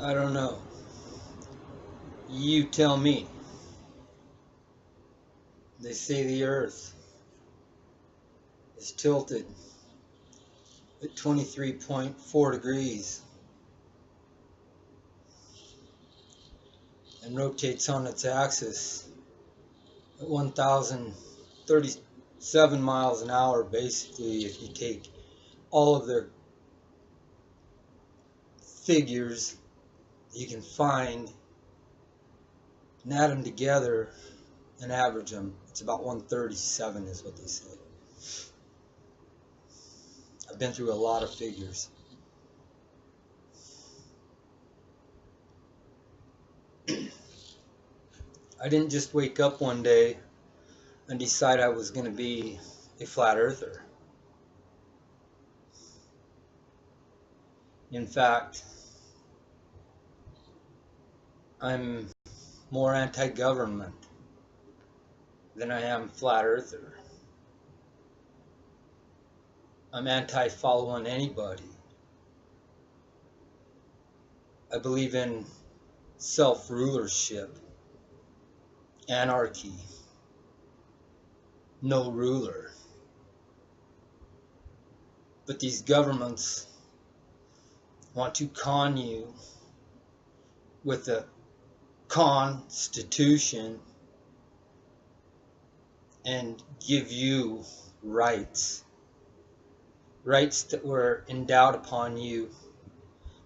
I don't know. You tell me. They say the Earth is tilted at 23.4 degrees and rotates on its axis at 1,037 miles an hour, basically, if you take all of their figures you can find and add them together and average them. It's about 137 is what they say. I've been through a lot of figures. I didn't just wake up one day and decide I was going to be a flat earther. In fact, I'm more anti-government than I am flat earther. I'm anti-following anybody. I believe in self-rulership, anarchy, no ruler. But these governments want to con you with a constitution and give you rights that were endowed upon you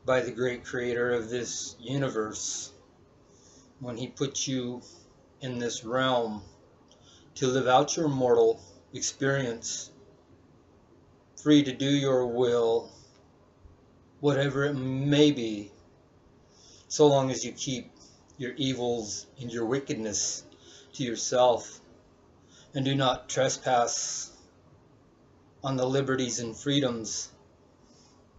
by the great creator of this universe when he put you in this realm to live out your mortal experience, free to do your will, whatever it may be, so long as you keep your evils and your wickedness to yourself and do not trespass on the liberties and freedoms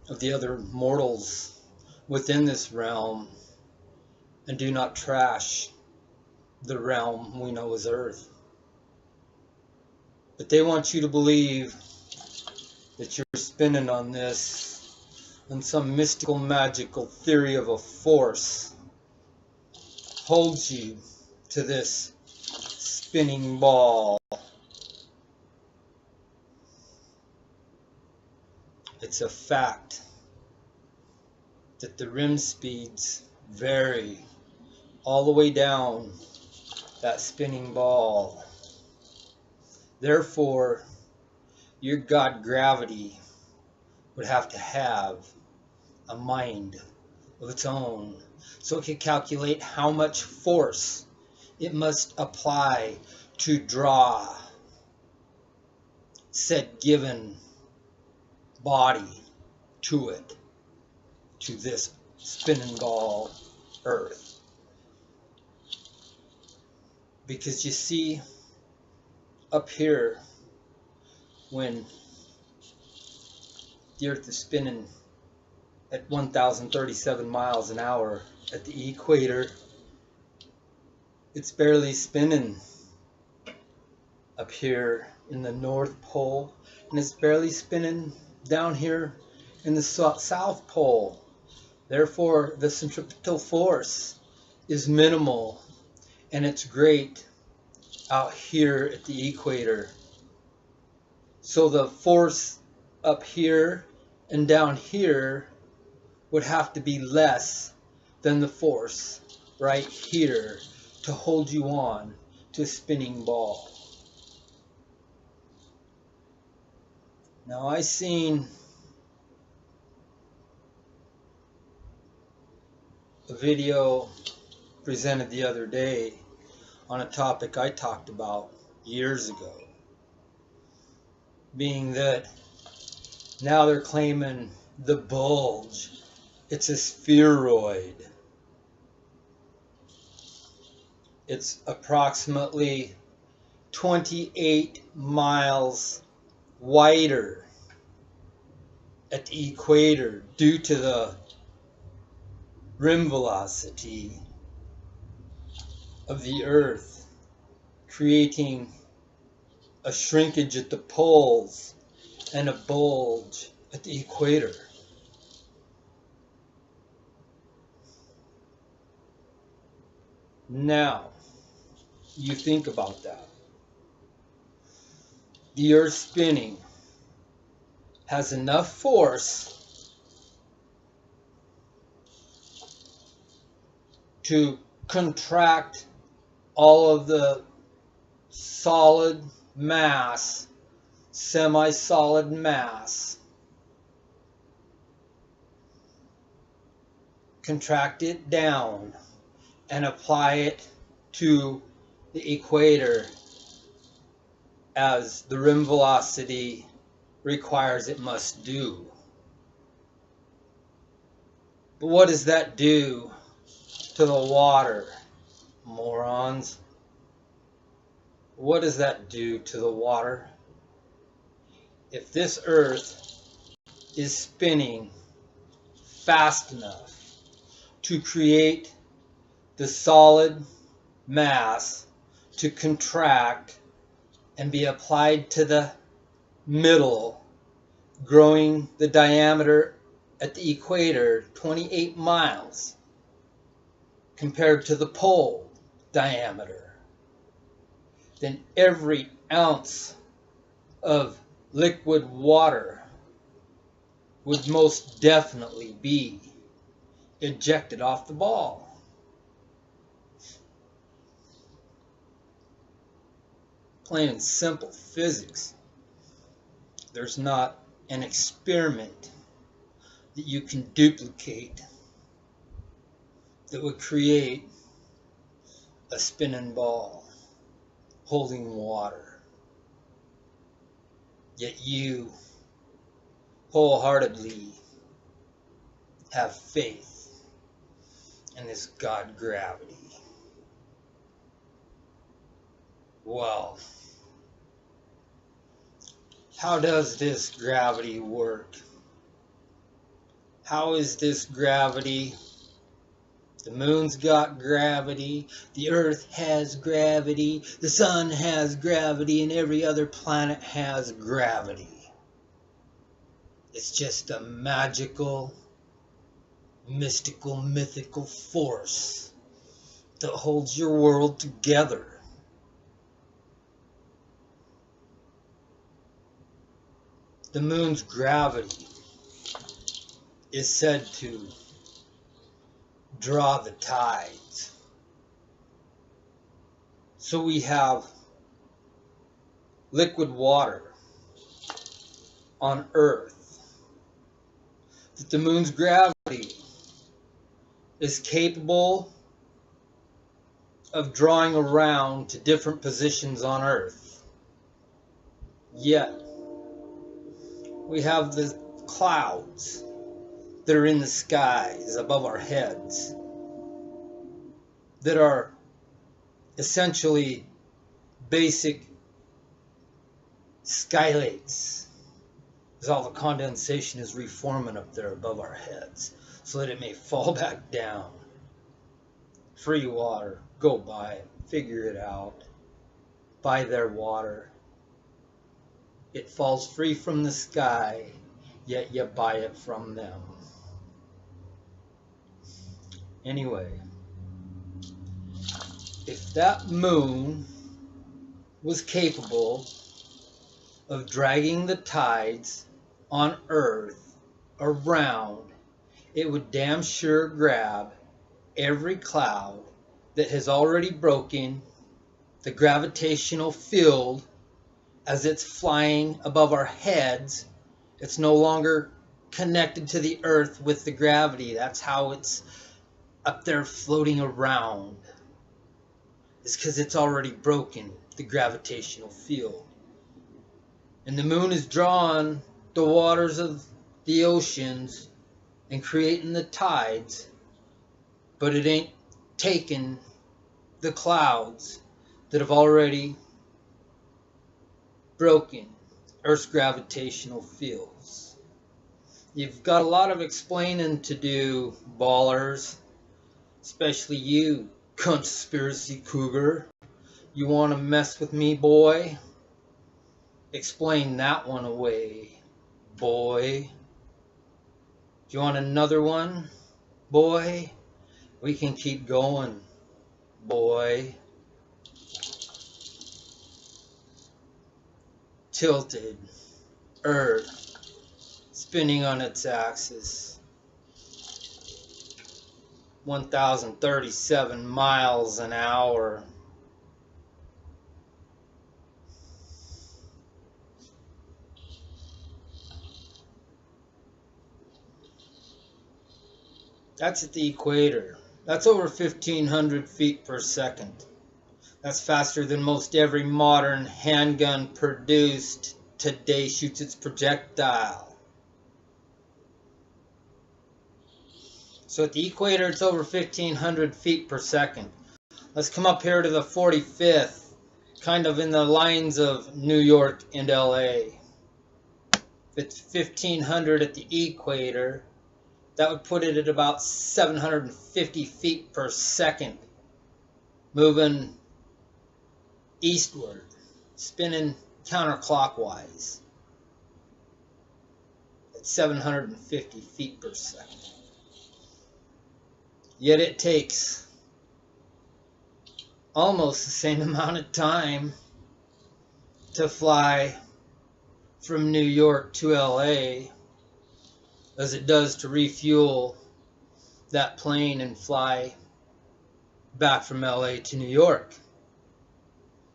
of the other mortals within this realm, and do not trash the realm we know as Earth. But they want you to believe that you're spinning on this, on some mystical, magical theory of a force holds you to this spinning ball. It's a fact that the rim speeds vary all the way down that spinning ball. Therefore, your God gravity would have to have a mind of its own, so it can calculate how much force it must apply to draw said given body to it, to this spinning ball Earth. Because you see, up here, when the Earth is spinning at 1,037 miles an hour at the equator, it's barely spinning up here in the North Pole, and it's barely spinning down here in the South Pole. Therefore, the centripetal force is minimal, and it's great out here at the equator. So the force up here and down here would have to be less than the force right here to hold you on to a spinning ball. Now, I seen a video presented the other day on a topic I talked about years ago, being that now they're claiming the bulge, it's a spheroid. It's approximately 28 miles wider at the equator due to the rim velocity of the Earth, creating a shrinkage at the poles and a bulge at the equator. Now, you think about that. The Earth spinning has enough force to contract all of the solid mass, semi-solid mass, contract it down and apply it to the equator as the rim velocity requires it must do. But what does that do to the water, morons? What does that do to the water? If this Earth is spinning fast enough to create the solid mass to contract and be applied to the middle, growing the diameter at the equator 28 miles compared to the pole diameter, then every ounce of liquid water would most definitely be ejected off the ball. Plain and simple physics. There's not an experiment that you can duplicate that would create a spinning ball holding water. Yet you wholeheartedly have faith in this God gravity. Well, how does this gravity work? How is this gravity? The moon's got gravity, the earth has gravity, the sun has gravity, and every other planet has gravity. It's just a magical, mystical, mythical force that holds your world together. The moon's gravity is said to draw the tides. So we have liquid water on Earth that the moon's gravity is capable of drawing around to different positions on Earth. Yet we have the clouds that are in the skies above our heads that are essentially basic skylates, as all the condensation is reforming up there above our heads so that it may fall back down. Free water, go buy it, figure it out, buy their water. It falls free from the sky, yet you buy it from them. Anyway, if that moon was capable of dragging the tides on Earth around, it would damn sure grab every cloud that has already broken the gravitational field as it's flying above our heads. It's no longer connected to the Earth with the gravity. That's how it's up there floating around. It's because it's already broken the gravitational field. And the moon is drawing the waters of the oceans and creating the tides, but it ain't taken the clouds that have already broken Earth's gravitational fields. You've got a lot of explaining to do, ballers, especially you, conspiracy cougar. You want to mess with me, boy? Explain that one away, boy. Do you want another one, boy? We can keep going. boy. Tilted Earth spinning on its axis. 1,037 miles an hour. That's at the equator. That's over 1,500 feet per second. That's faster than most every modern handgun produced today shoots its projectile. So at the equator, it's over 1,500 feet per second. Let's come up here to the 45th, kind of in the lines of New York and LA. If it's 1,500 at the equator, that would put it at about 750 feet per second, moving eastward, spinning counterclockwise at 750 feet per second. Yet it takes almost the same amount of time to fly from New York to LA as it does to refuel that plane and fly back from LA to New York.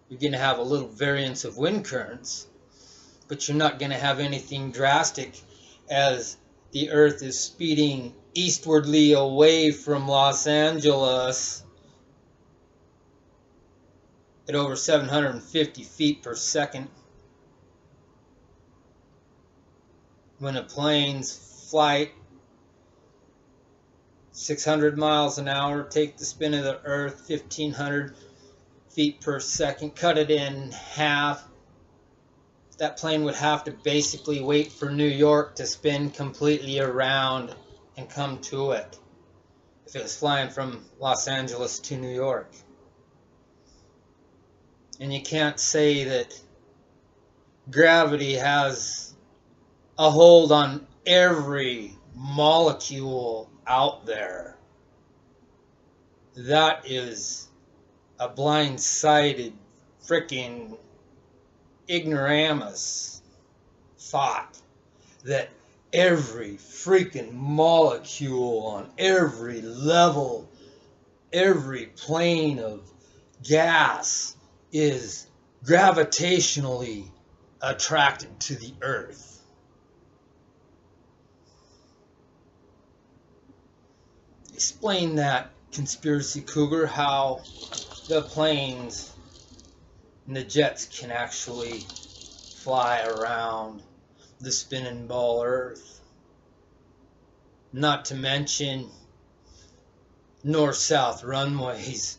You're going to have a little variance of wind currents, but you're not going to have anything drastic as the Earth is speeding eastwardly away from Los Angeles at over 750 feet per second. When a plane's flight 600 miles an hour, take the spin of the Earth 1,500 feet per second, cut it in half. That plane would have to basically wait for New York to spin completely around and come to it if it was flying from Los Angeles to New York. And you can't say that gravity has a hold on every molecule out there. That is a blind-sided freaking ignoramus thought that every freaking molecule on every level, every plane of gas is gravitationally attracted to the Earth. Explain that, conspiracy cougar, how the planes and the jets can actually fly around the spinning ball Earth. Not to mention north-south runways.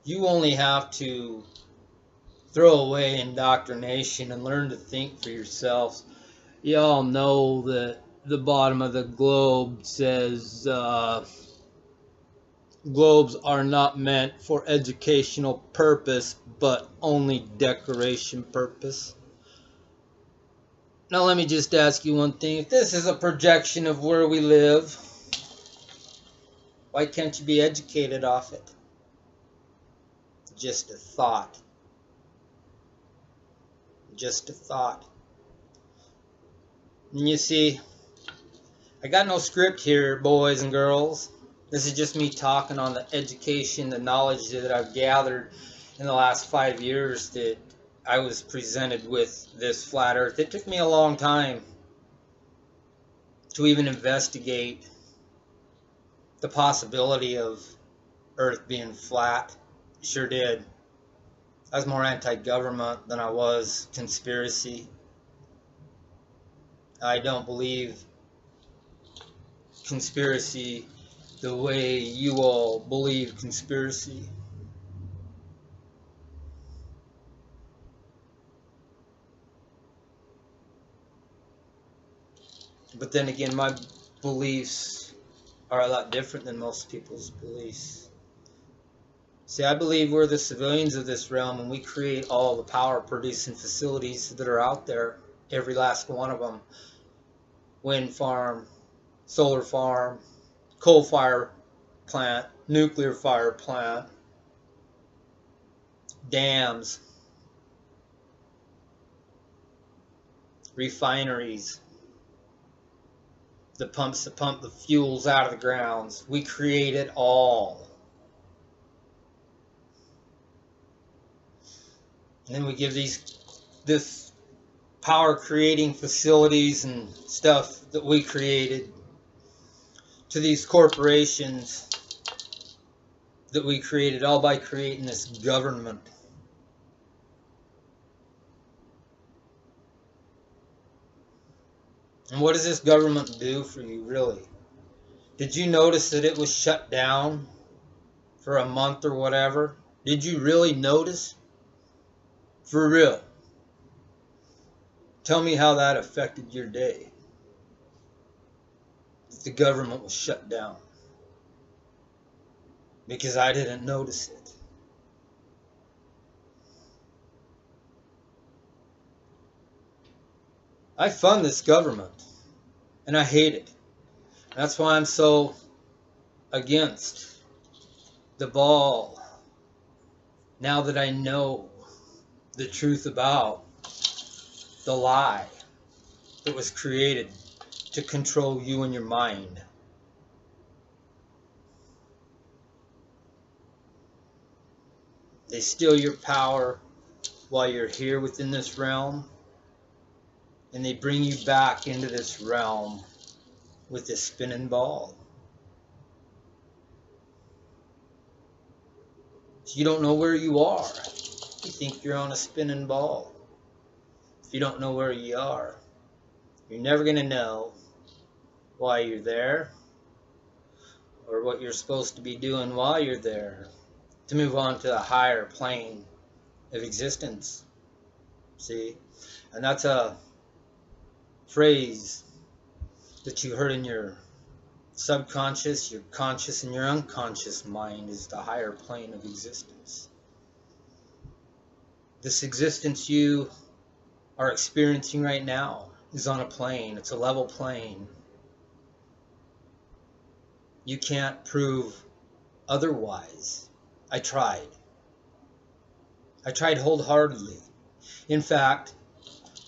You only have to throw away indoctrination and learn to think for yourselves. You all know that the bottom of the globe says globes are not meant for educational purpose, but only decoration purpose. Now let me just ask you one thing. If this is a projection of where we live, why can't you be educated off it? Just a thought. Just a thought. And you see, I got no script here, boys and girls. This is just me talking on the education, the knowledge that I've gathered in the last 5 years that I was presented with this flat Earth. It took me a long time to even investigate the possibility of Earth being flat. Sure did. I was more anti-government than I was conspiracy. I don't believe conspiracy the way you all believe conspiracy. But then again, my beliefs are a lot different than most people's beliefs. See, I believe we're the civilians of this realm, and we create all the power producing facilities that are out there, every last one of them. Wind farm, solar farm, coal fire plant, nuclear fire plant, dams, refineries, the pumps that pump the fuels out of the grounds. We create it all. And then we give this power creating facilities and stuff that we created to these corporations that we created, all by creating this government. And what does this government do for you, really? Did you notice that it was shut down for a month or whatever? Did you really notice? For real. Tell me how that affected your day. If the government was shut down. Because I didn't notice it. I fund this government. And I hate it. That's why I'm so against the ball. Now that I know the truth about the lie that was created to control you and your mind. They steal your power while you're here within this realm, and they bring you back into this realm with this spinning ball. So you don't know where you are. You think you're on a spinning ball. If you don't know where you are, you're never going to know why you're there or what you're supposed to be doing while you're there to move on to a higher plane of existence. See? And that's a phrase that you heard in your subconscious, your conscious, and your unconscious mind is the higher plane of existence. This existence you are experiencing right now is on a plane. It's a level plane. You can't prove otherwise. I tried. I tried wholeheartedly. In fact,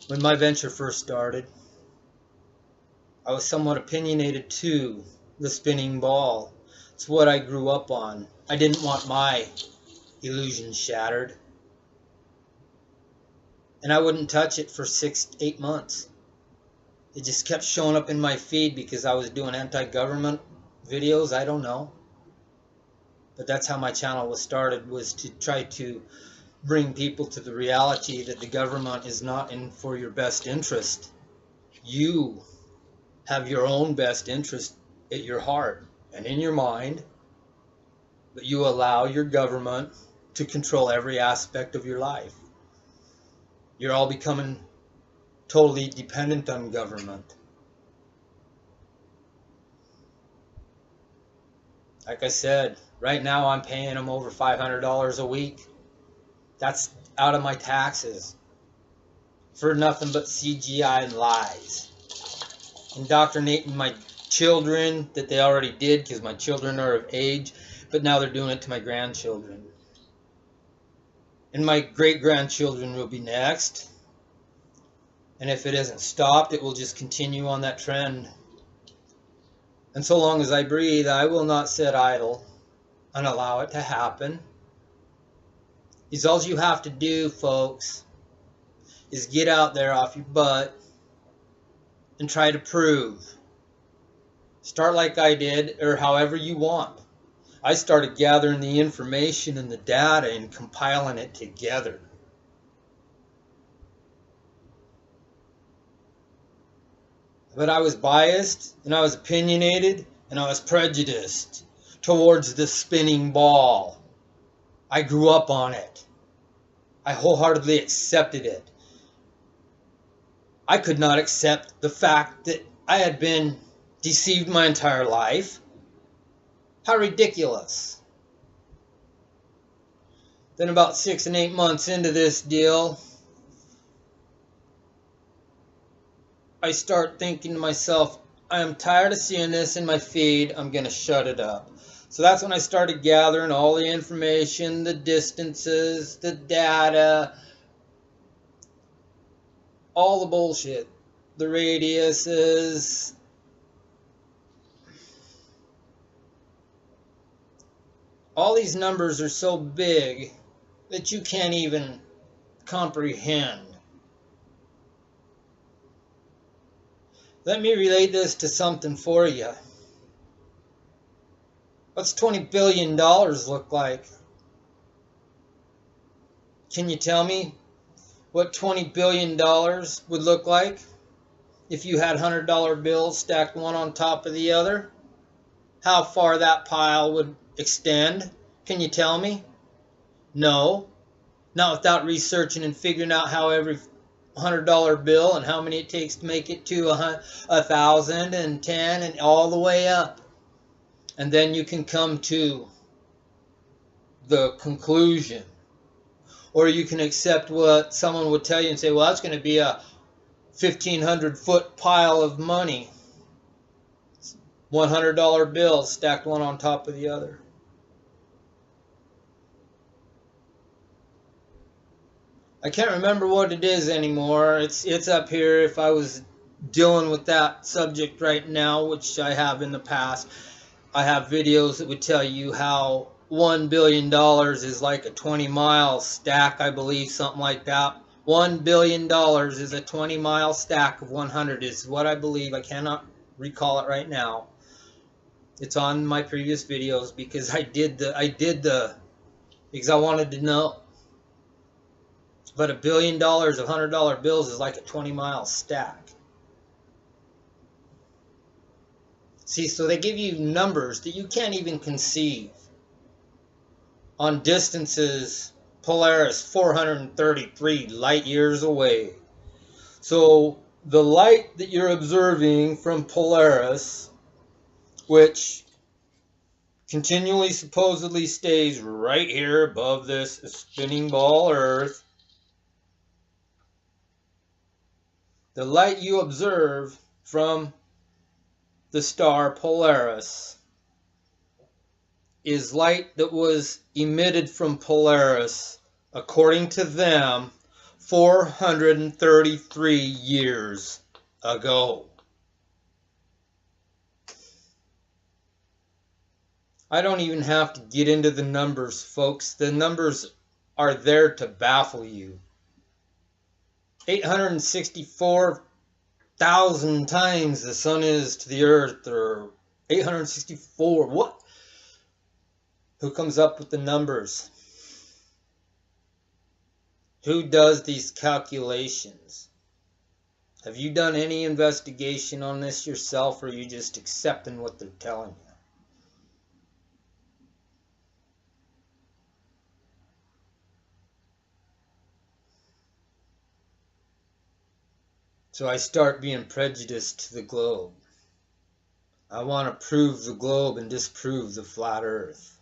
when my venture first started, I was somewhat opinionated to the spinning ball. It's what I grew up on. I didn't want my illusion shattered. And I wouldn't touch it for 6-8 months. It just kept showing up in my feed because I was doing anti-government videos. I don't know. But that's how my channel was started, was to try to bring people to the reality that the government is not in for your best interest. You have your own best interest at your heart and in your mind, but you allow your government to control every aspect of your life. You're all becoming totally dependent on government. Like I said, right now I'm paying them over $500 a week. That's out of my taxes for nothing but CGI and lies. Indoctrinating my children that they already did because my children are of age, but now they're doing it to my grandchildren. And my great-grandchildren will be next. And if it isn't stopped, it will just continue on that trend. And so long as I breathe, I will not sit idle and allow it to happen. Because all you have to do, folks, is get out there off your butt and try to prove. Start like I did, or however you want. I started gathering the information and the data and compiling it together. But I was biased, and I was opinionated, and I was prejudiced towards the spinning ball. I grew up on it. I wholeheartedly accepted it. I could not accept the fact that I had been deceived my entire life. How ridiculous. Then about 6 and 8 months into this deal, I start thinking to myself, I am tired of seeing this in my feed. I'm going to shut it up. So that's when I started gathering all the information, the distances, the data, all the bullshit, the radiuses. All these numbers are so big that you can't even comprehend. Let me relate this to something for you. What's $20 billion look like? Can you tell me what $20 billion would look like if you had $100 bills stacked one on top of the other? How far that pile would extend? Can you tell me? No. Not without researching and figuring out how every $100 bill and how many it takes to make it to 1,000 and 10 and all the way up. And then you can come to the conclusion. Or you can accept what someone would tell you and say, well, that's going to be a 1,500-foot pile of money. $100 bills stacked one on top of the other. I can't remember what it is anymore. It's up here if I was dealing with that subject right now, which I have in the past. I have videos that would tell you how $1 billion is like a 20-mile stack, I believe, something like that. $1 billion is a 20-mile stack of 100 is what I believe. I cannot recall it right now. It's on my previous videos because I did because I wanted to know. But $1 billion of $100 bills is like a 20-mile stack. See, so they give you numbers that you can't even conceive. On distances, Polaris 433 light years away. So the light that you're observing from Polaris, which continually supposedly stays right here above this spinning ball Earth, the light you observe from the star Polaris is light that was emitted from Polaris, according to them, 433 years ago. I don't even have to get into the numbers, folks. The numbers are there to baffle you. 864,000 times the sun is to the earth, or 864, what? Who comes up with the numbers? Who does these calculations? Have you done any investigation on this yourself, or are you just accepting what they're telling you? So I start being prejudiced to the globe. I want to prove the globe and disprove the flat earth.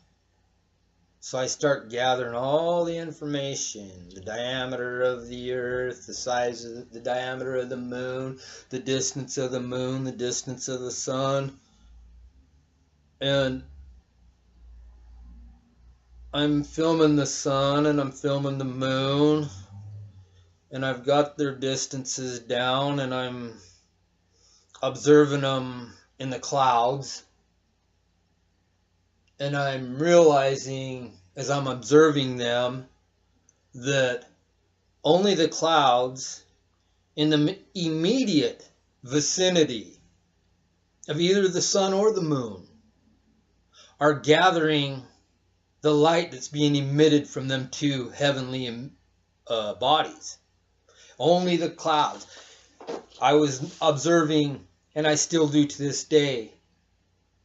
So I start gathering all the information, the diameter of the earth, the size of the diameter of the moon, the distance of the moon, the distance of the sun. And I'm filming the sun and I'm filming the moon. And I've got their distances down and I'm observing them in the clouds. And I'm realizing as I'm observing them that only the clouds in the immediate vicinity of either the sun or the moon are gathering the light that's being emitted from them two heavenly bodies. Only the clouds. I was observing, and I still do to this day,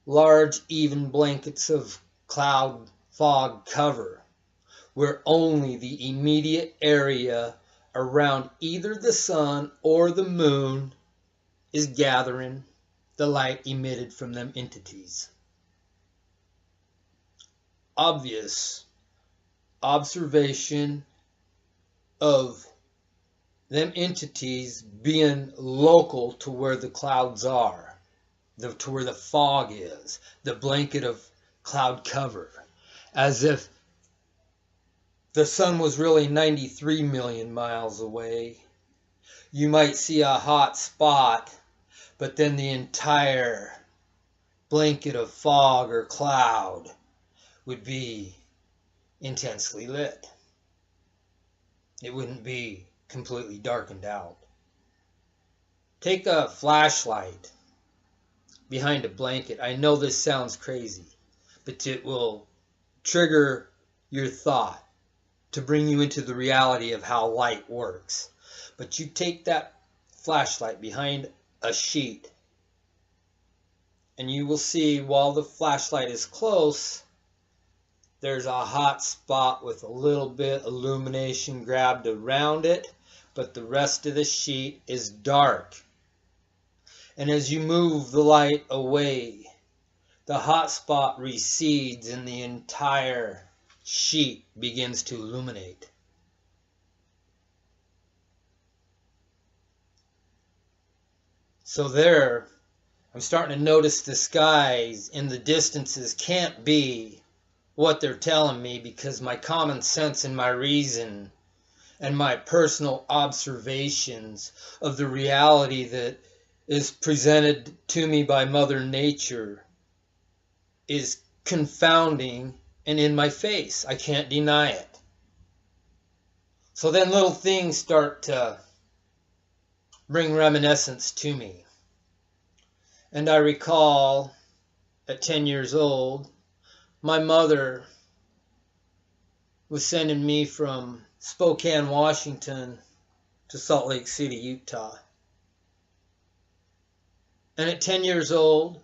large even blankets of cloud fog cover where only the immediate area around either the sun or the moon is gathering the light emitted from them entities. Obvious observation of them entities being local to where the clouds are. to where the fog is, the blanket of cloud cover, as if the sun was really 93 million miles away. You might see a hot spot, but then the entire blanket of fog or cloud would be intensely lit. It wouldn't be completely darkened out. Take a flashlight behind a blanket. I know this sounds crazy, but it will trigger your thought to bring you into the reality of how light works. But you take that flashlight behind a sheet, and you will see while the flashlight is close, there's a hot spot with a little bit illumination grabbed around it, but the rest of the sheet is dark. And as you move the light away, the hot spot recedes and the entire sheet begins to illuminate. So there, I'm starting to notice the skies in the distances can't be what they're telling me, because my common sense and my reason and my personal observations of the reality that is presented to me by Mother Nature is confounding and in my face. I can't deny it. So then little things start to bring reminiscence to me. And I recall at 10 years old, my mother was sending me from Spokane, Washington to Salt Lake City, Utah. And at 10 years old,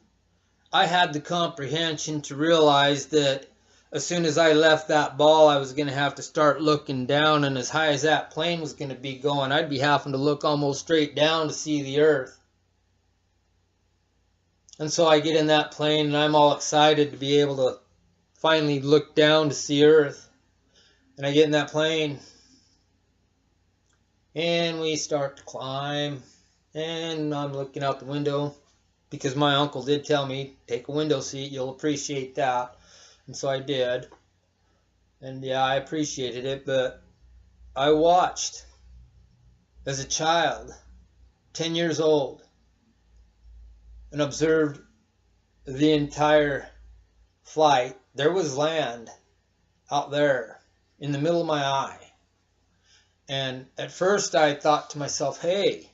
I had the comprehension to realize that as soon as I left that ball, I was going to have to start looking down, and as high as that plane was going to be going, I'd be having to look almost straight down to see the earth. And so I get in that plane, and I'm all excited to be able to finally look down to see earth. And I get in that plane, and we start to climb, and I'm looking out the window, because my uncle did tell me, take a window seat, you'll appreciate that. And so I did. And yeah, I appreciated it, but I watched as a child, 10 years old, and observed the entire flight. There was land out there in the middle of my eye. And at first I thought to myself, hey,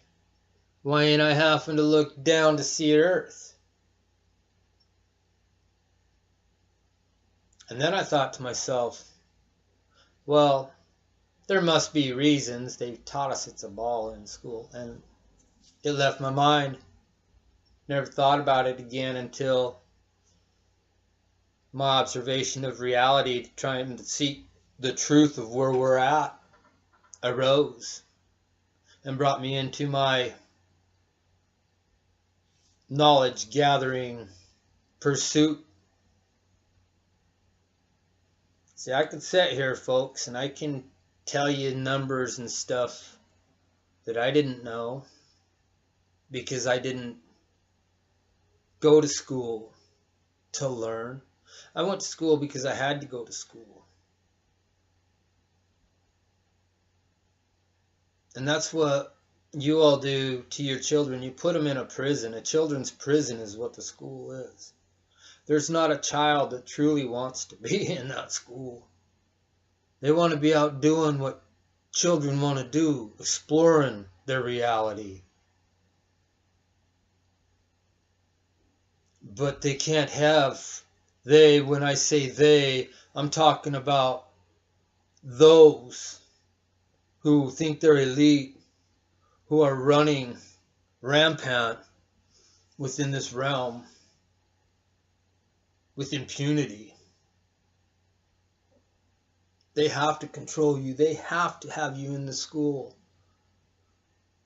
why ain't I having to look down to see Earth? And then I thought to myself, well, there must be reasons. They've taught us it's a ball in school. And it left my mind. Never thought about it again until my observation of reality, trying to seek the truth of where we're at, arose and brought me into my knowledge gathering pursuit. See, I can sit here, folks, and I can tell you numbers and stuff that I didn't know because I didn't go to school to learn. I went to school because I had to go to school. And that's what you all do to your children. You put them in a prison. A children's prison is what the school is. There's not a child that truly wants to be in that school. They want to be out doing what children want to do, exploring their reality. But they can't have they. When I say they, I'm talking about those who think they're elite, who are running rampant within this realm with impunity. They have to control you. They have to have you in the school.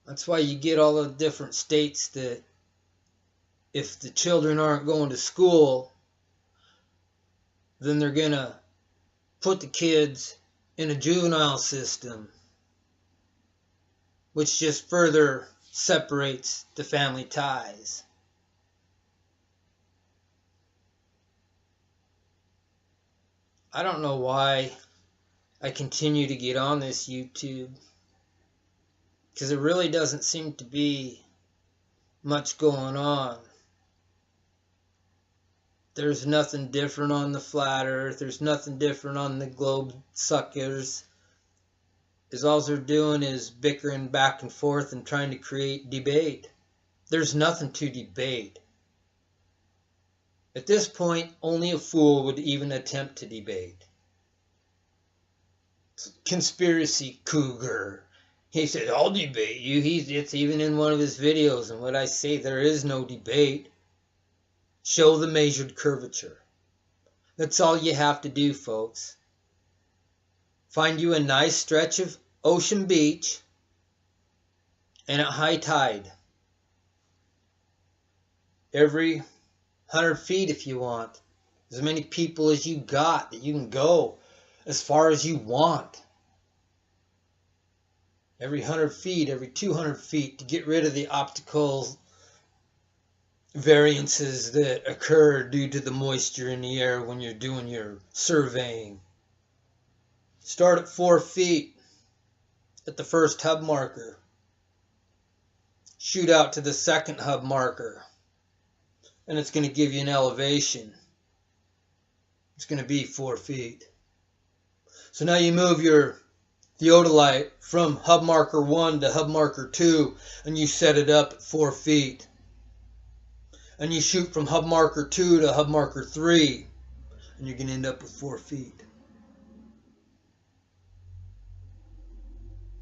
That's why you get all the different states that if the children aren't going to school, then they're going to put the kids in a juvenile system, which just further separates the family ties. I don't know why I continue to get on this YouTube, because there really doesn't seem to be much going on. There's nothing different on the flat earth. There's nothing different on the globe suckers. All they're doing is bickering back and forth and trying to create debate. There's nothing to debate. At this point, only a fool would even attempt to debate. Conspiracy cougar. He said, I'll debate you. It's even in one of his videos. And what I say, there is no debate. Show the measured curvature. That's all you have to do, folks. Find you a nice stretch of ocean beach and at high tide. Every 100 feet if you want. As many people as you got that you can go as far as you want. Every 100 feet, every 200 feet to get rid of the optical variances that occur due to the moisture in the air when you're doing your surveying. Start at 4 feet at the first hub marker. Shoot out to the second hub marker. And it's going to give you an elevation. It's going to be 4 feet. So now you move your theodolite from hub marker 1 to hub marker 2 and you set it up at 4 feet. And you shoot from hub marker 2 to hub marker 3 and you're going to end up with 4 feet.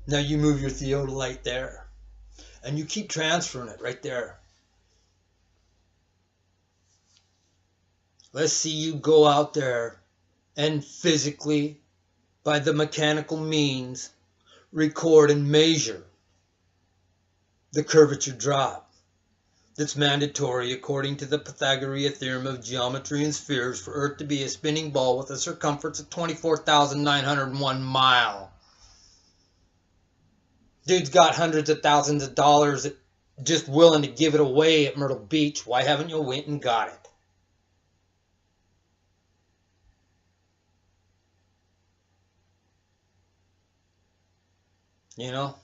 Now you move your theodolite there and you keep transferring it right there. Let's see you go out there and physically, by the mechanical means, record and measure the curvature drop that's mandatory according to the Pythagorean theorem of geometry and spheres for Earth to be a spinning ball with a circumference of 24,901 miles. Dude's got hundreds of thousands of dollars just willing to give it away at Myrtle Beach. Why haven't you went and got it? You know,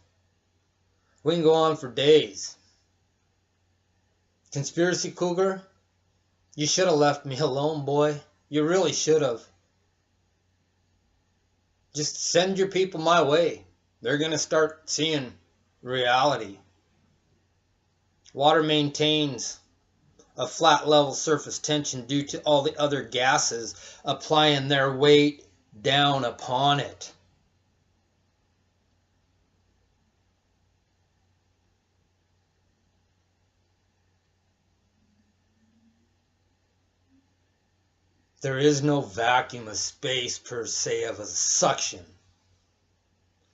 we can go on for days. Conspiracy cougar, you should have left me alone, boy. You really should have. Just send your people my way. They're going to start seeing reality. Water maintains a flat level surface tension due to all the other gases applying their weight down upon it. There is no vacuum of space per se of a suction.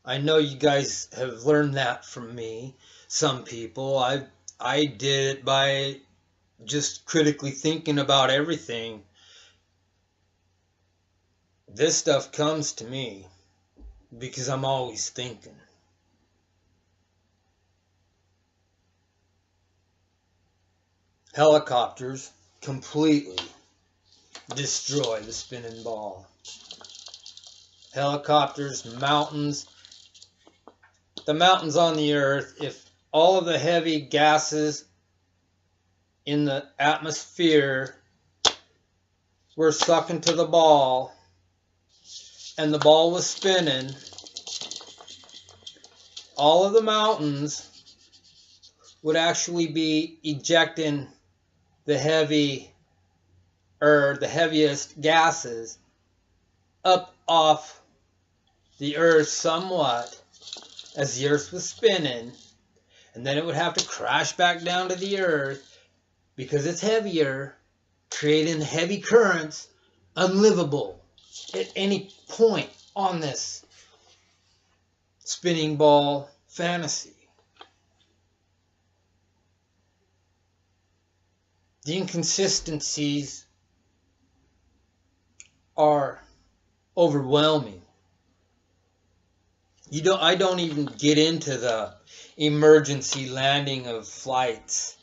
I know you guys have learned that from me. Some people. I did it by just critically thinking about everything. This stuff comes to me because I'm always thinking. Helicopters completely destroy the spinning ball. Helicopters, mountains. The mountains on the earth, if all of the heavy gases in the atmosphere were sucking to the ball and the ball was spinning, all of the mountains would actually be ejecting the heaviest gases up off the earth somewhat as the earth was spinning, and then it would have to crash back down to the earth because it's heavier, creating heavy currents unlivable at any point on this spinning ball fantasy. The inconsistencies are overwhelming. I don't even get into the emergency landing of flights.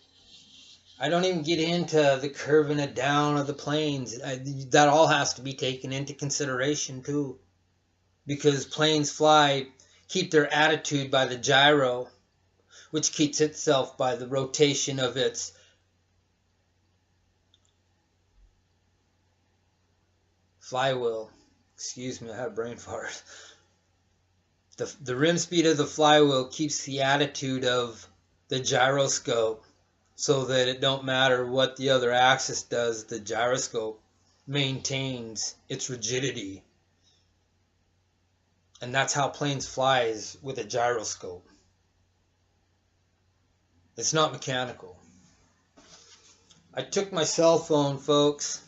I don't even get into the curving it down of the planes. That all has to be taken into consideration too. Because planes keep their attitude by the gyro, which keeps itself by the rotation of its flywheel. Excuse me, I had a brain fart. The rim speed of the flywheel keeps the attitude of the gyroscope, so that it don't matter what the other axis does, the gyroscope maintains its rigidity. And that's how planes fly, is with a gyroscope. It's not mechanical. I took my cell phone, folks,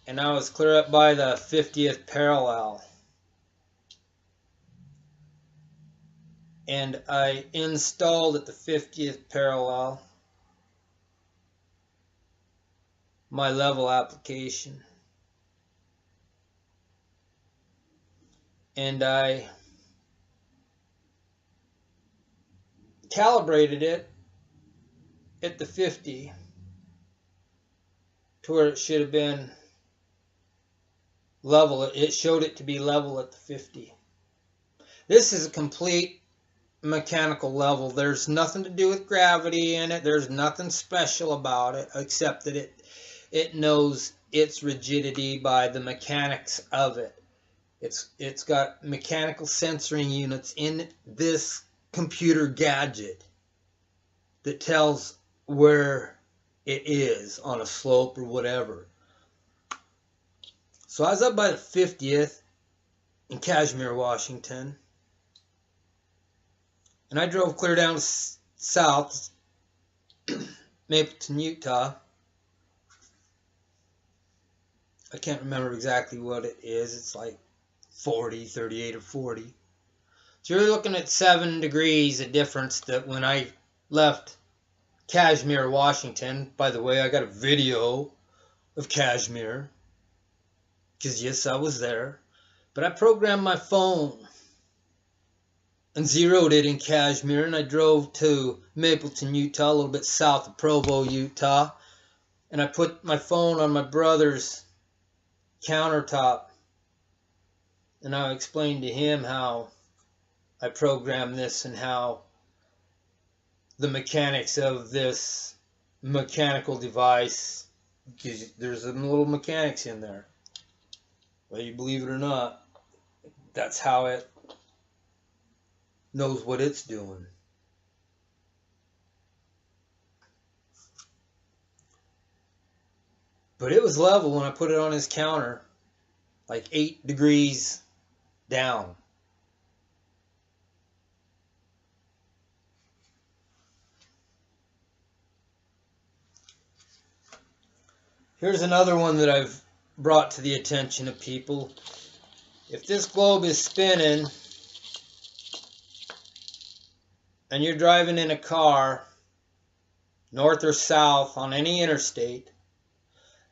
and I was clear up by the 50th parallel. And I installed at the 50th parallel my level application. And I calibrated it at the 50 to where it should have been level. It showed it to be level at the 50. This is a complete mechanical level. There's nothing to do with gravity in it. There's nothing special about it, except that it knows its rigidity by the mechanics of it. It's got mechanical sensoring units in this computer gadget that tells where it is on a slope or whatever. So I was up by the 50th in Kashmir, Washington, and I drove clear down south, Mapleton, Utah. I can't remember exactly what it is. It's like 40, 38 or 40. So you're looking at 7 degrees of difference that when I left Kashmir, Washington. By the way, I got a video of Kashmir, because yes, I was there. But I programmed my phone and zeroed it in Kashmir, and I drove to Mapleton, Utah, a little bit south of Provo, Utah. And I put my phone on my brother's countertop, and I explained to him how I programmed this and how the mechanics of this mechanical device, because there's some little mechanics in there, whether you believe it or not. That's how it knows what it's doing. But it was level when I put it on his counter, like 8 degrees down. Here's another one that I've brought to the attention of people. If this globe is spinning and you're driving in a car, north or south on any interstate,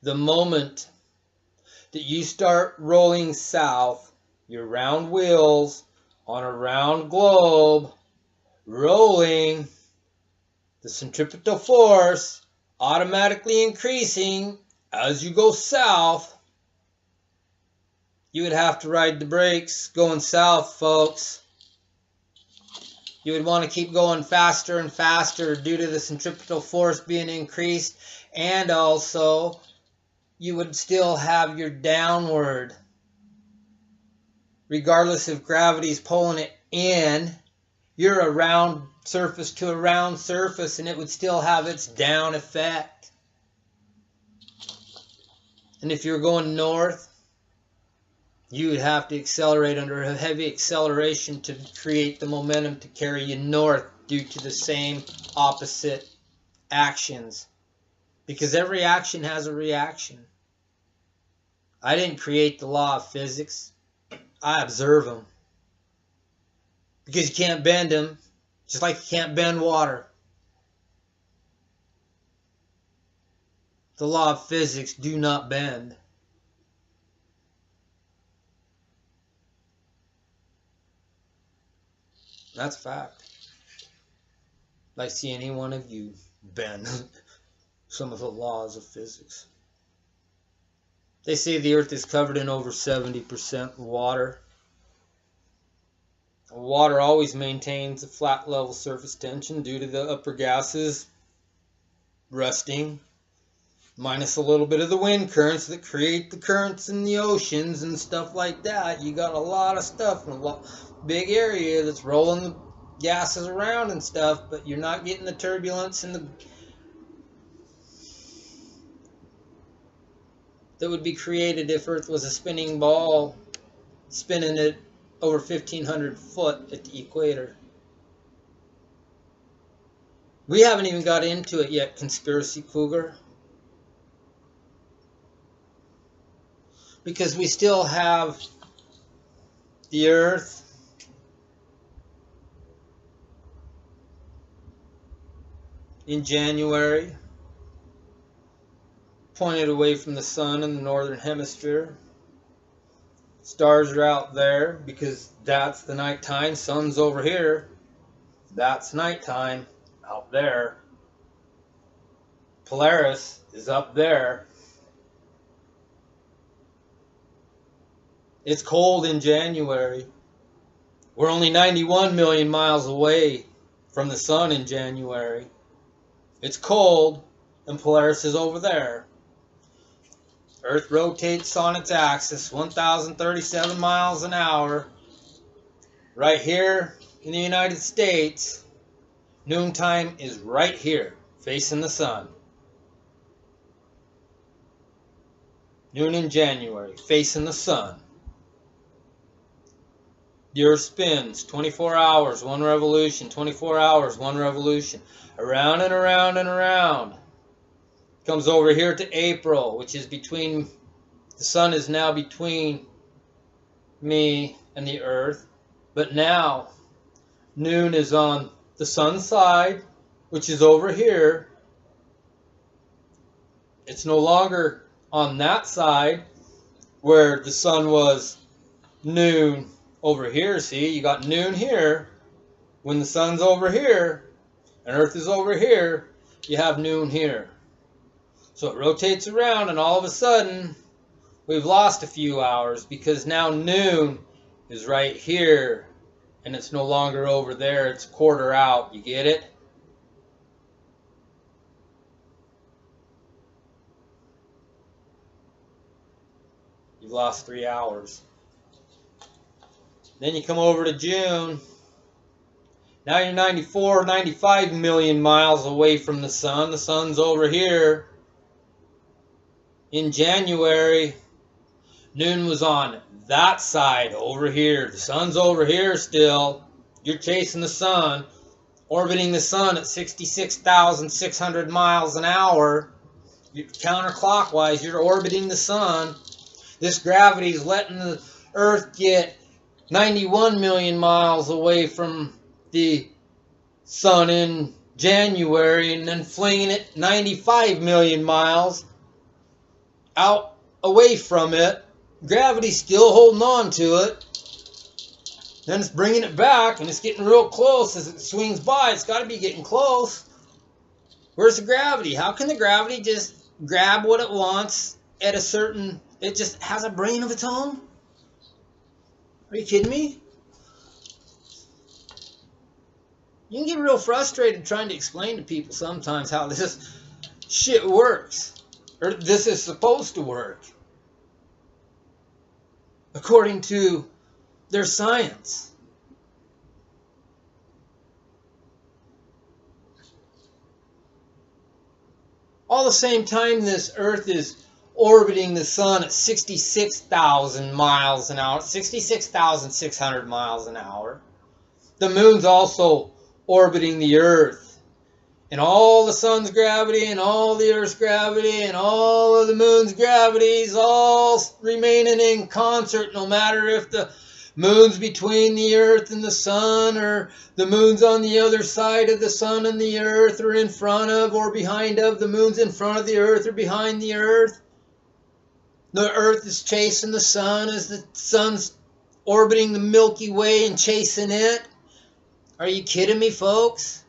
the moment that you start rolling south, your round wheels on a round globe rolling, the centripetal force automatically increasing as you go south, you would have to ride the brakes going south, folks. You would want to keep going faster and faster due to the centripetal force being increased, and also you would still have your downward, regardless if gravity's pulling it in, you're a round surface to a round surface, and it would still have its down effect. And if you're going north, you would have to accelerate under a heavy acceleration to create the momentum to carry you north due to the same opposite actions. Because every action has a reaction. I didn't create the law of physics. I observe them. Because you can't bend them, just like you can't bend water. The law of physics do not bend. That's a fact. Like see any one of you bend. some of the laws of physics. They say the Earth is covered in over 70% water. Water always maintains a flat level surface tension due to the upper gases resting, minus a little bit of the wind currents that create the currents in the oceans and stuff like that. You got a lot of stuff in a big area that's rolling the gases around and stuff, but you're not getting the turbulence and the that would be created if Earth was a spinning ball spinning at over 1,500 foot at the equator. We haven't even got into it yet, Conspiracy Cougar. Because we still have the Earth in January, pointed away from the sun in the northern hemisphere. Stars are out there because that's the nighttime. Sun's over here. That's nighttime out there. Polaris is up there. It's cold in January. We're only 91 million miles away from the sun in January. It's cold, and Polaris is over there. Earth rotates on its axis 1,037 miles an hour. Right here in the United States, noontime is right here, facing the sun. Noon in January, facing the sun. The Earth spins 24 hours, one revolution, 24 hours, one revolution. Around and around and around. Comes over here to April, which is between, the sun is now between me and the Earth. But now, noon is on the sun side, which is over here. It's no longer on that side where the sun was noon over here. See, you got noon here. When the sun's over here and Earth is over here, you have noon here. So it rotates around, and all of a sudden, we've lost a few hours because now noon is right here, and it's no longer over there. It's quarter out. You get it? You've lost 3 hours. Then you come over to June. Now you're 94, 95 million miles away from the sun. The sun's over here. In January, noon was on that side over here. The sun's over here still. You're chasing the sun, orbiting the sun at 66,600 miles an hour. You're counterclockwise. You're orbiting the sun. This gravity is letting the Earth get 91 million miles away from the sun in January, and then flinging it 95 million miles out away from it. Gravity's still holding on to it. Then it's bringing it back, and it's getting real close as it swings by. It's got to be getting close. Where's the gravity? How can the gravity just grab what it wants at a certain... It just has a brain of its own? Are you kidding me? You can get real frustrated trying to explain to people sometimes how this shit works. Or this is supposed to work. According to their science. All the same time this Earth is orbiting the sun at 66,000 miles an hour, 66,600 miles an hour. The moon's also orbiting the Earth. And all the sun's gravity and all the Earth's gravity and all of the moon's gravities all remaining in concert, no matter if the moon's between the Earth and the sun, or the moon's on the other side of the sun and the Earth, or in front of or behind of. The moon's in front of the Earth or behind the Earth. The Earth is chasing the sun as the sun's orbiting the Milky Way and chasing it. Are you kidding me, folks?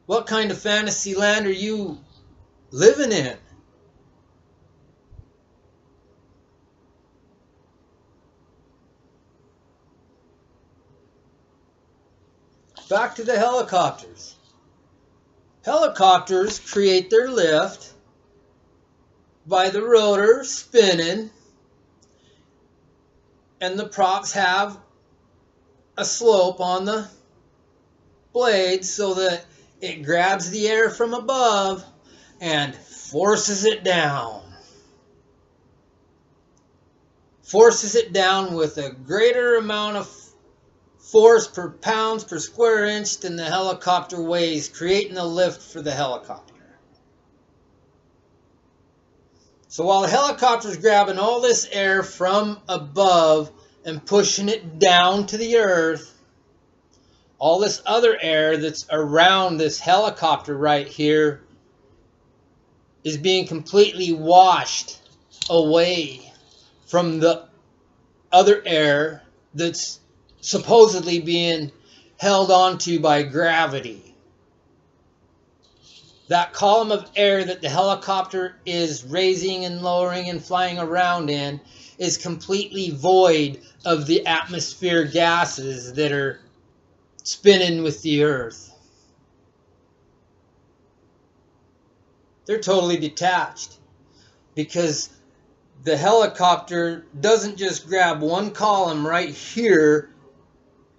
What kind of fantasy land are you living in? Back to the helicopters. Helicopters create their lift by the rotor spinning, and the props have a slope on the blades so that it grabs the air from above and forces it down. Forces it down with a greater amount of force per pounds per square inch than the helicopter weighs, creating a lift for the helicopter. So while the helicopter's grabbing all this air from above and pushing it down to the earth, all this other air that's around this helicopter right here is being completely washed away from the other air that's supposedly being held onto by gravity. That column of air that the helicopter is raising and lowering and flying around in is completely void of the atmosphere gases that are spinning with the earth. They're totally detached because the helicopter doesn't just grab one column right here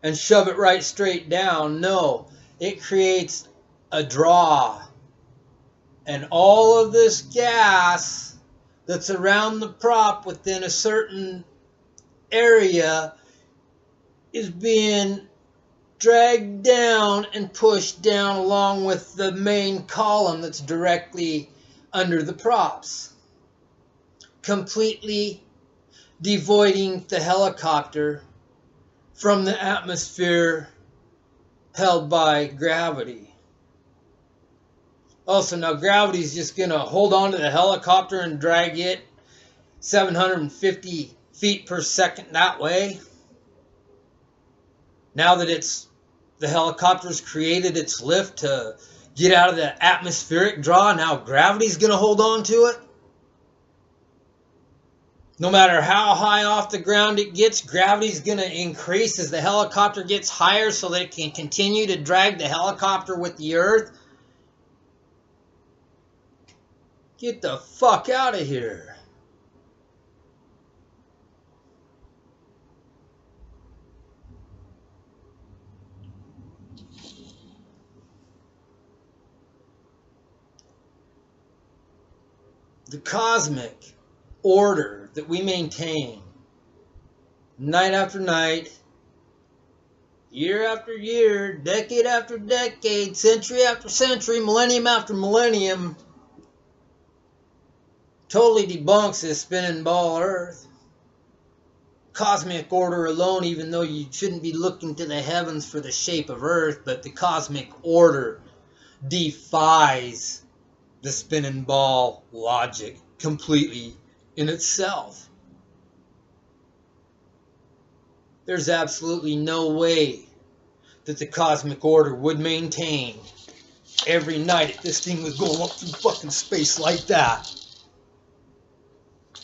and shove it right straight down. No, it creates a draw. And all of this gas that's around the prop within a certain area is being dragged down and pushed down along with the main column that's directly under the props, completely devoiding the helicopter from the atmosphere held by gravity. Also, now gravity's just going to hold on to the helicopter and drag it 750 feet per second that way. Now that the helicopter's created its lift to get out of the atmospheric draw, now gravity's going to hold on to it. No matter how high off the ground it gets, gravity's going to increase as the helicopter gets higher so that it can continue to drag the helicopter with the earth. Get the fuck out of here. The cosmic order that we maintain night after night, year after year, decade after decade, century after century, millennium after millennium, totally debunks this spinning ball Earth. Cosmic order alone, even though you shouldn't be looking to the heavens for the shape of Earth, but the cosmic order defies the spinning ball logic completely in itself. There's absolutely no way that the cosmic order would maintain every night if this thing was going up through fucking space like that.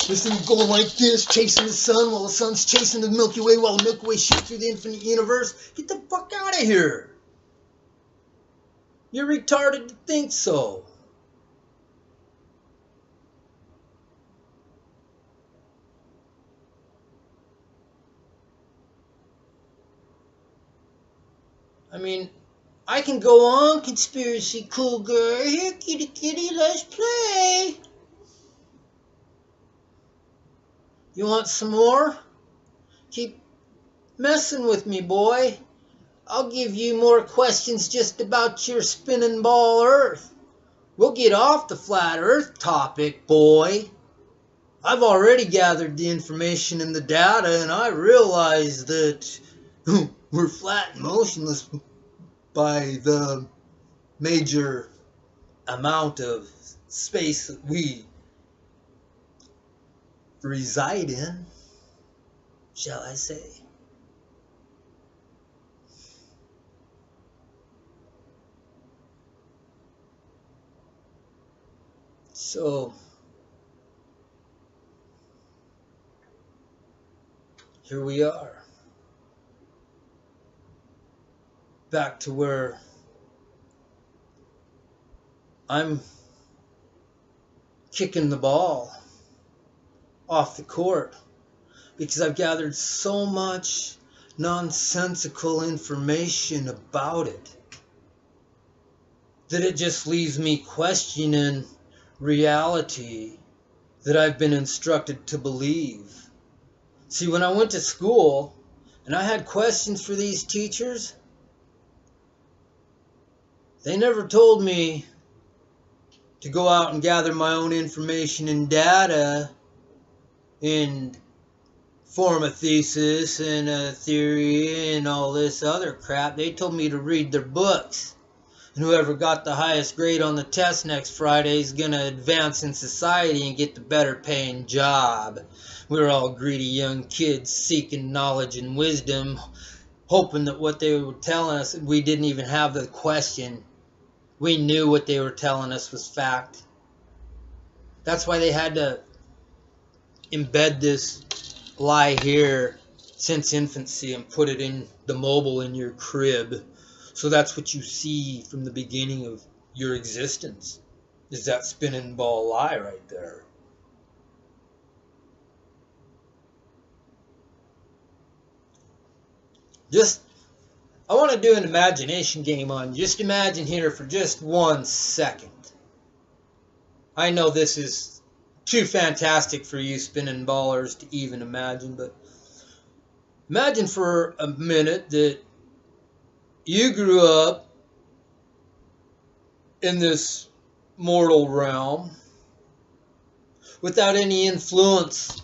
This thing's going like this, chasing the sun while the sun's chasing the Milky Way while the Milky Way shoots through the infinite universe. Get the fuck out of here. You're retarded to think so. I mean, I can go on, conspiracy cool girl. Here, kitty kitty, let's play. You want some more? Keep messing with me, boy. I'll give you more questions just about your spinning ball Earth. We'll get off the flat Earth topic, boy. I've already gathered the information and the data, and I realize that we're flat and motionless by the major amount of space that we reside in, shall I say. So here we are, back to where I'm kicking the ball off the court because I've gathered so much nonsensical information about it that it just leaves me questioning reality that I've been instructed to believe. See, when I went to school and I had questions for these teachers, they never told me to go out and gather my own information and data and form a thesis and a theory and all this other crap. They told me to read their books. And whoever got the highest grade on the test next Friday is going to advance in society and get the better paying job. We were all greedy young kids seeking knowledge and wisdom, hoping that what they were telling us, we didn't even have the question. We knew what they were telling us was fact. That's why they had to embed this lie here since infancy and put it in the mobile in your crib. So that's what you see from the beginning of your existence, is that spinning ball lie right there. I want to do an imagination game on you. Just imagine here for just 1 second. I know this is too fantastic for you spinning ballers to even imagine, but imagine for a minute that you grew up in this mortal realm without any influence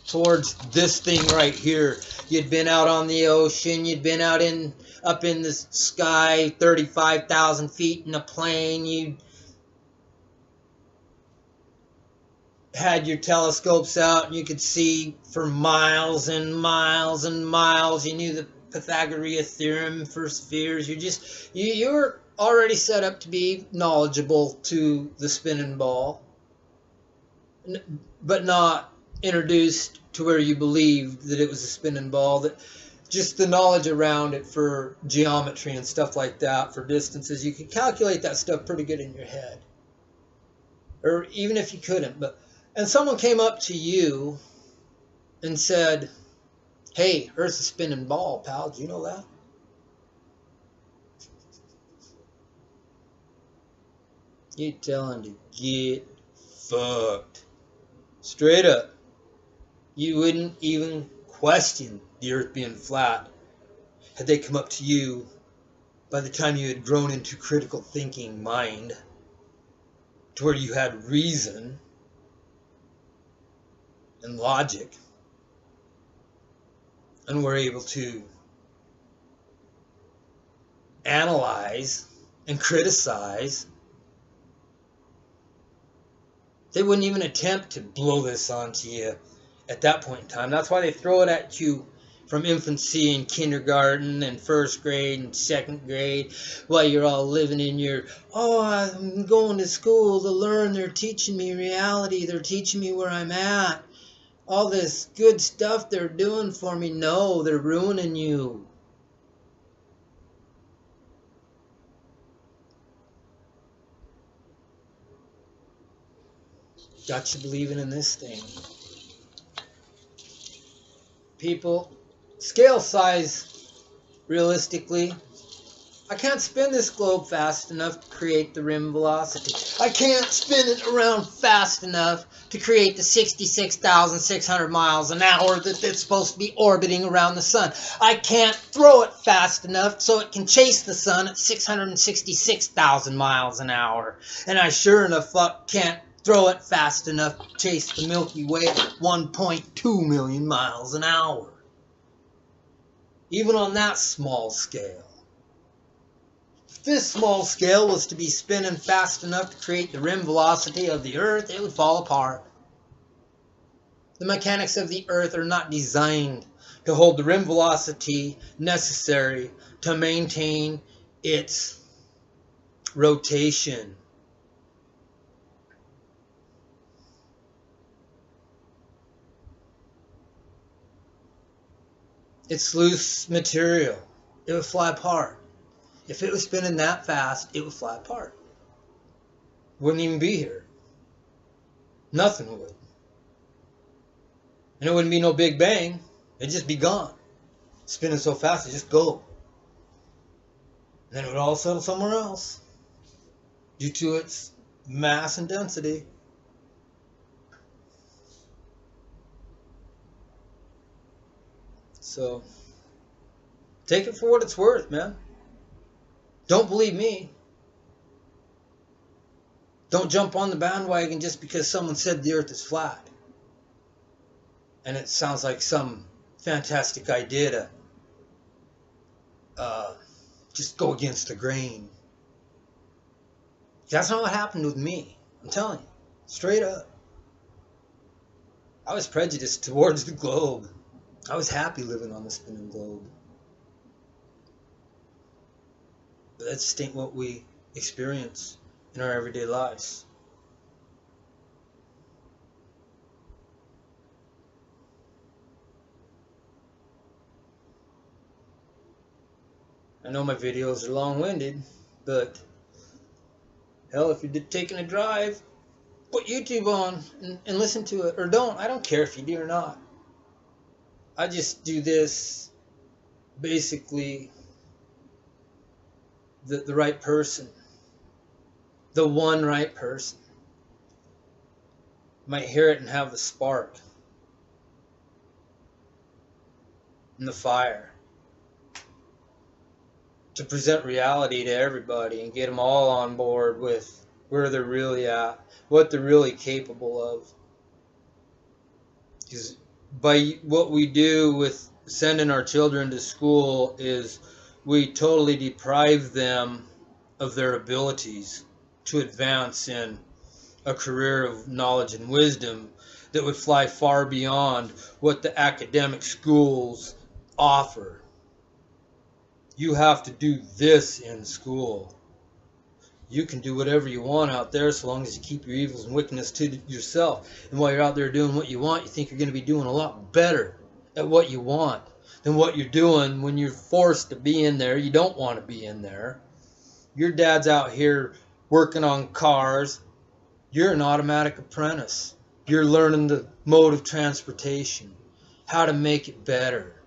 towards this thing right here. You'd been out on the ocean, you'd been out up in the sky 35,000 feet in a plane, you had your telescopes out and you could see for miles and miles and miles. You knew the Pythagorean theorem for spheres. You were already set up to be knowledgeable to the spinning ball, but not introduced to where you believed that it was a spinning ball. That just the knowledge around it for geometry and stuff like that, for distances, you could calculate that stuff pretty good in your head, or even if you couldn't. And someone came up to you and said, "Hey, Earth's a spinning ball, pal. Did you know that?" You tell him to get fucked. Straight up. You wouldn't even question the Earth being flat had they come up to you by the time you had grown into critical thinking mind, to where you had reason and logic and were able to analyze and criticize. They wouldn't even attempt to blow this onto you at that point in time. That's why they throw it at you from infancy and kindergarten and first grade and second grade, while you're all living in your, "Oh, I'm going to school to learn. They're teaching me reality. They're teaching me where I'm at. All this good stuff they're doing for me." No, they're ruining you. Got you believing in this thing. People, scale size, realistically, I can't spin this globe fast enough to create the rim velocity. I can't spin it around fast enough to create the 66,600 miles an hour that it's supposed to be orbiting around the sun. I can't throw it fast enough so it can chase the sun at 666,000 miles an hour. And I sure enough can't throw it fast enough to chase the Milky Way at 1.2 million miles an hour. Even on that small scale. If this small scale was to be spinning fast enough to create the rim velocity of the Earth, it would fall apart. The mechanics of the Earth are not designed to hold the rim velocity necessary to maintain its rotation. It's loose material. It would fly apart. If it was spinning that fast, it would fly apart. Wouldn't even be here. Nothing would. And it wouldn't be no Big Bang. It'd just be gone. Spinning so fast, it'd just go. And then it would all settle somewhere else due to its mass and density. So, take it for what it's worth, man. Don't believe me. Don't jump on the bandwagon just because someone said the earth is flat. And it sounds like some fantastic idea to just go against the grain. That's not what happened with me. I'm telling you. Straight up. I was prejudiced towards the globe. I was happy living on the spinning globe. But that just ain't what we experience in our everyday lives. I know my videos are long-winded, but hell, if you're taking a drive, put YouTube on and listen to it. Or don't. I don't care if you do or not. I just do this basically the right person. The one right person might hear it and have the spark and the fire to present reality to everybody and get them all on board with where they're really at, what they're really capable of. Because by what we do with sending our children to school is we totally deprive them of their abilities to advance in a career of knowledge and wisdom that would fly far beyond what the academic schools offer. You have to do this in school. You can do whatever you want out there so long as you keep your evils and wickedness to yourself. And while you're out there doing what you want, you think you're going to be doing a lot better at what you want than what you're doing when you're forced to be in there. You don't want to be in there. Your dad's out here working on cars. You're an automatic apprentice. You're learning the mode of transportation, how to make it better.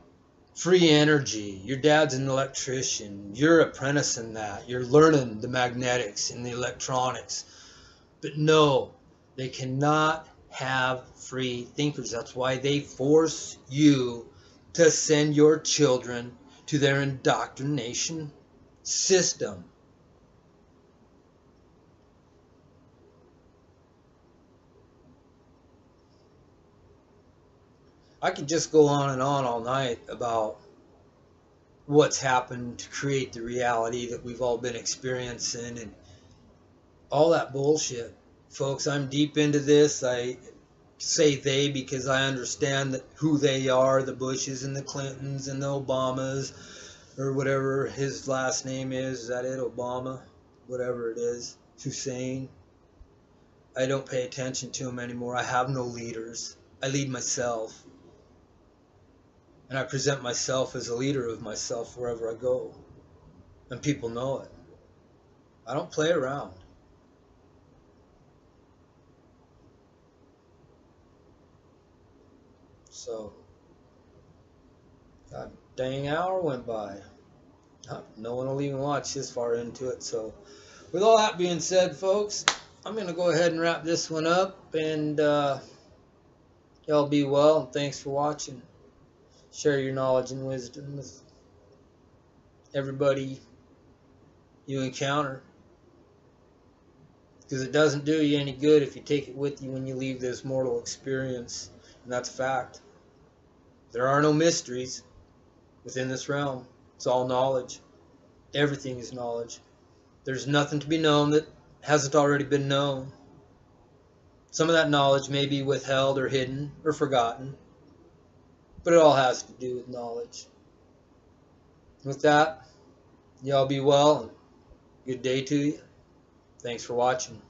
Free energy. Your dad's an electrician. You're apprenticing that. You're learning the magnetics and the electronics. But no, they cannot have free thinkers. That's why they force you to send your children to their indoctrination system. I could just go on and on all night about what's happened to create the reality that we've all been experiencing and all that bullshit. Folks, I'm deep into this. I say they because I understand that who they are, the Bushes and the Clintons and the Obamas, or whatever his last name is. Is that it? Obama? Whatever it is. Hussein. I don't pay attention to him anymore. I have no leaders. I lead myself. And I present myself as a leader of myself wherever I go. And people know it. I don't play around. So, God dang hour went by. No one will even watch this far into it. So, with all that being said, folks, I'm going to go ahead and wrap this one up. And y'all be well. And thanks for watching. Share your knowledge and wisdom with everybody you encounter. Because it doesn't do you any good if you take it with you when you leave this mortal experience. And that's a fact. There are no mysteries within this realm. It's all knowledge. Everything is knowledge. There's nothing to be known that hasn't already been known. Some of that knowledge may be withheld or hidden or forgotten. But it all has to do with knowledge. With that, y'all be well and good day to you. Thanks for watching.